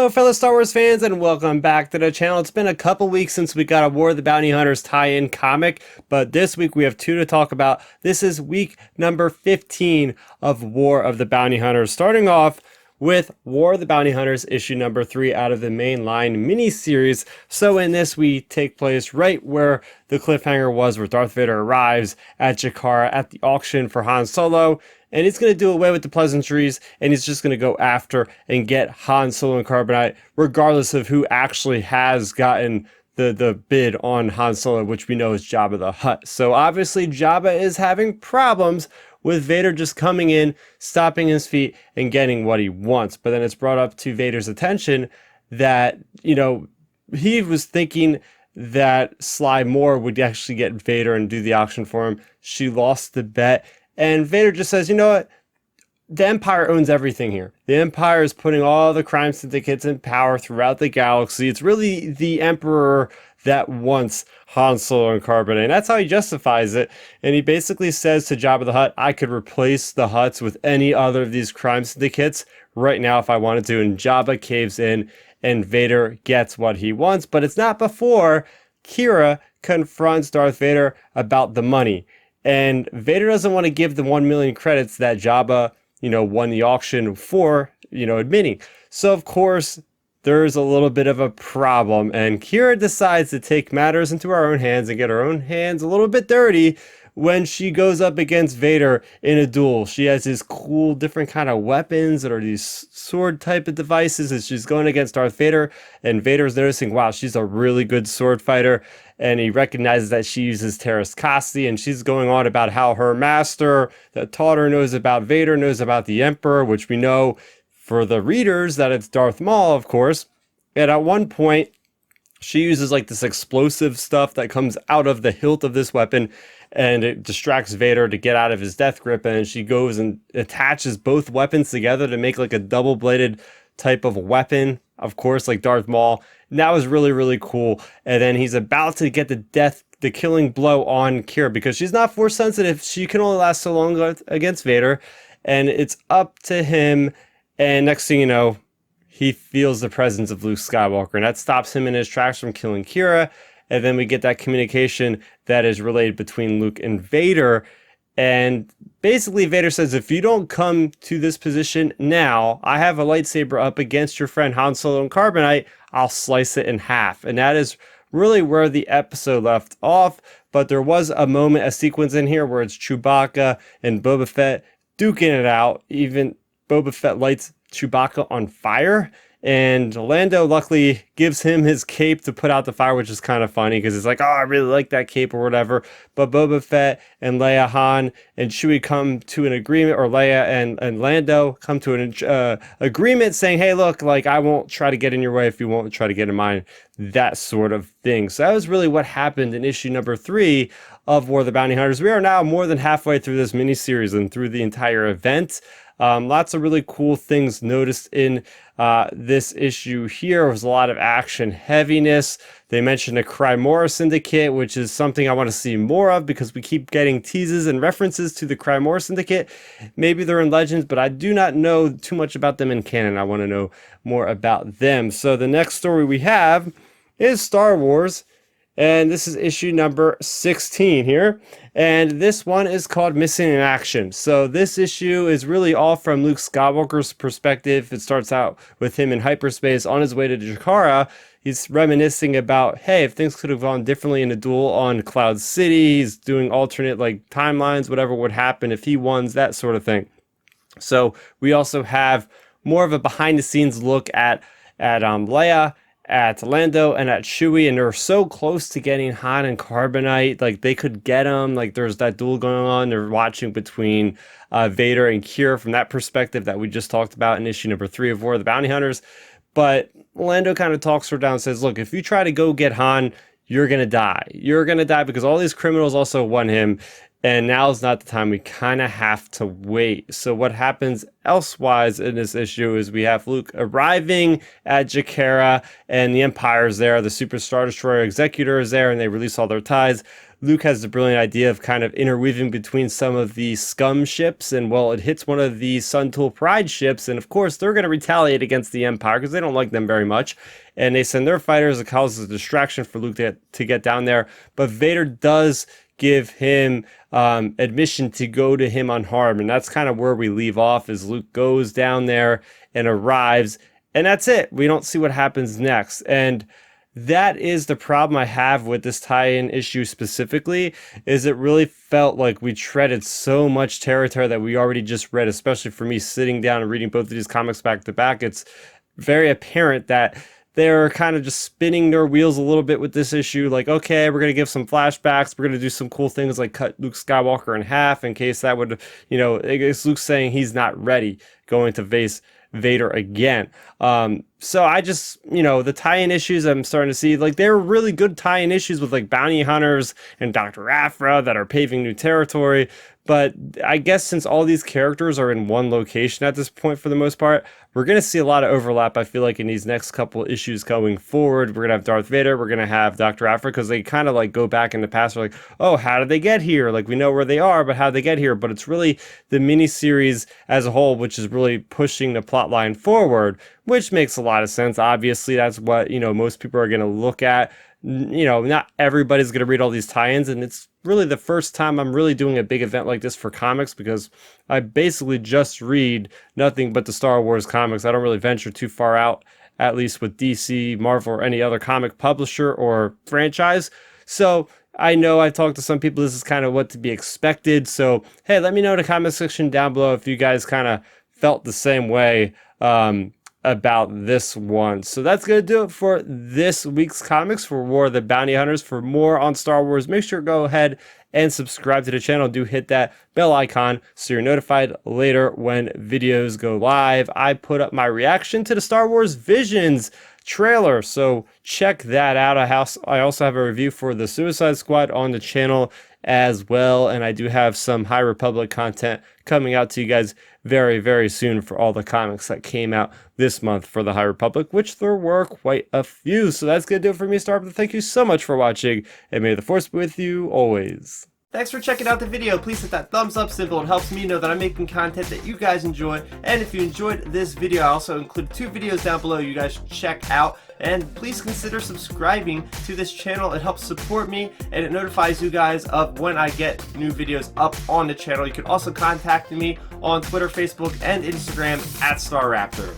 Hello fellow Star Wars fans and welcome back to the channel. It's been a couple weeks since we got a War of the Bounty Hunters tie-in comic, but this week we have two to talk about. This is week number 15 of War of the Bounty Hunters, starting off with War of the Bounty Hunters issue number 3 out of the mainline mini-series. So in this we take place right where the cliffhanger was, where Darth Vader arrives at Jekara at the auction for Han Solo. And he's going to do away with the pleasantries, and he's just going to go after and get Han Solo and Carbonite, regardless of who actually has gotten the bid on Han Solo, which we know is Jabba the Hutt. So obviously Jabba is having problems with Vader just coming in, stopping his feet, and getting what he wants. But then it's brought up to Vader's attention that, you know, he was thinking that Sly Moore would actually get Vader and do the auction for him. She lost the bet. And Vader just says, you know what? The Empire owns everything here. The Empire is putting all the crime syndicates in power throughout the galaxy. It's really the Emperor that wants Han Solo and Carbonite. And that's how he justifies it. And he basically says to Jabba the Hutt, I could replace the Hutts with any other of these crime syndicates right now if I wanted to. And Jabba caves in and Vader gets what he wants. But it's not before Qi'ra confronts Darth Vader about the money. And Vader doesn't want to give the 1 million credits that Jabba, won the auction for, admitting. So, of course, there's a little bit of a problem. And Qi'ra decides to take matters into her own hands and get her own hands a little bit dirty when she goes up against Vader in a duel. She has these cool different kind of weapons that are these sword type of devices, and she's going against Darth Vader, and Vader's noticing, wow, she's a really good sword fighter, and he recognizes that she uses Terras Kasi, and she's going on about how her master that taught her knows about Vader, knows about the Emperor, which we know for the readers that it's Darth Maul, of course. And at one point, she uses like this explosive stuff that comes out of the hilt of this weapon, and it distracts Vader to get out of his death grip, and she goes and attaches both weapons together to make like a double-bladed type of weapon, of course, like Darth Maul. And that was really, really cool. And then he's about to get the killing blow on Qi'ra, because she's not force sensitive. She can only last so long against Vader, and it's up to him. And next thing you know, he feels the presence of Luke Skywalker, and that stops him in his tracks from killing Qi'ra. And then we get that communication that is relayed between Luke and Vader. And basically Vader says, if you don't come to this position now, I have a lightsaber up against your friend Han Solo and Carbonite, I'll slice it in half. And that is really where the episode left off. But there was a moment, a sequence in here where it's Chewbacca and Boba Fett duking it out. Even Boba Fett lights Chewbacca on fire. And Lando luckily gives him his cape to put out the fire, which is kind of funny because it's like, oh, I really like that cape or whatever. But Boba Fett and Leia, Han, and Chewie come to an agreement, or Leia and Lando come to an agreement saying, hey, look, like, I won't try to get in your way if you won't try to get in mine, that sort of thing. So that was really what happened in issue number 3 of War of the Bounty Hunters. We are now more than halfway through this miniseries and through the entire event. Lots of really cool things noticed in this issue here. There was a lot of action heaviness. They mentioned a Qi'ra Syndicate, which is something I want to see more of because we keep getting teases and references to the Qi'ra Syndicate. Maybe they're in Legends, but I do not know too much about them in canon. I want to know more about them. So the next story we have is Star Wars. And this is issue number 16 here. And this one is called Missing in Action. So this issue is really all from Luke Skywalker's perspective. It starts out with him in hyperspace on his way to Jekara. He's reminiscing about, hey, if things could have gone differently in a duel on Cloud City. He's doing alternate like timelines, whatever would happen if he won, that sort of thing. So we also have more of a behind the scenes look at Leia, at Lando, and at Chewie, and they're so close to getting Han and Carbonite, like they could get them. Like there's that duel going on. They're watching between Vader and Qi'ra from that perspective that we just talked about in issue number 3 of War of the Bounty Hunters. But Lando kind of talks her down and says, look, if you try to go get Han, you're gonna die. You're gonna die because all these criminals also won him. And now's not the time. We kind of have to wait. So what happens elsewise in this issue is we have Luke arriving at Jekara, and the Empire's there. The Super Star Destroyer Executor is there, and they release all their ties. Luke has the brilliant idea of kind of interweaving between some of the scum ships, and well, it hits one of the Sun Tool Pride ships, and of course they're going to retaliate against the Empire because they don't like them very much, and they send their fighters. It causes a distraction for Luke to get down there, but Vader does give him admission to go to him unharmed, and that's kind of where we leave off, is Luke goes down there and arrives, and that's it. We don't see what happens next, and that is the problem I have with this tie-in issue specifically, is it really felt like we treaded so much territory that we already just read, especially for me sitting down and reading both of these comics back to back. It's very apparent that they're kind of just spinning their wheels a little bit with this issue. Like, okay, we're going to give some flashbacks. We're going to do some cool things like cut Luke Skywalker in half in case that would, I guess Luke's saying he's not ready going to face Vader again. So I just, the tie-in issues I'm starting to see, like, they're really good tie-in issues with like bounty hunters and Dr. Aphra that are paving new territory. But I guess since all these characters are in one location at this point for the most part, we're going to see a lot of overlap, I feel like, in these next couple issues going forward. We're going to have Darth Vader, we're going to have Dr. Aphra, because they kind of like go back in the past. We're like, oh, how did they get here? Like, we know where they are, but how did they get here? But it's really the miniseries as a whole, which is really pushing the plot line forward, which makes a lot of sense. Obviously, that's what, most people are going to look at. Not everybody's going to read all these tie-ins, and it's really the first time I'm really doing a big event like this for comics, because I basically just read nothing but the Star Wars comics. I don't really venture too far out, at least with DC, Marvel, or any other comic publisher or franchise. So I know I've talked to some people, this is kind of what to be expected. So, hey, let me know in the comment section down below if you guys kind of felt the same way about this one. So that's going to do it for this week's comics for War of the Bounty Hunters. For more on Star Wars, make sure to go ahead and subscribe to the channel. Do hit that bell icon so you're notified later when videos go live. I put up my reaction to the Star Wars Visions trailer, so check that out. I also have a review for the Suicide Squad on the channel as well, and I do have some High Republic content coming out to you guys very, very soon for all the comics that came out this month for the High Republic, which there were quite a few. So that's going to do it for me, Starrapter. Thank you so much for watching, and may the Force be with you always. Thanks for checking out the video. Please hit that thumbs up symbol. It helps me know that I'm making content that you guys enjoy. And if you enjoyed this video, I also included 2 videos down below you guys should check out. And please consider subscribing to this channel. It helps support me, and it notifies you guys of when I get new videos up on the channel. You can also contact me on Twitter, Facebook, and Instagram at Starrapter.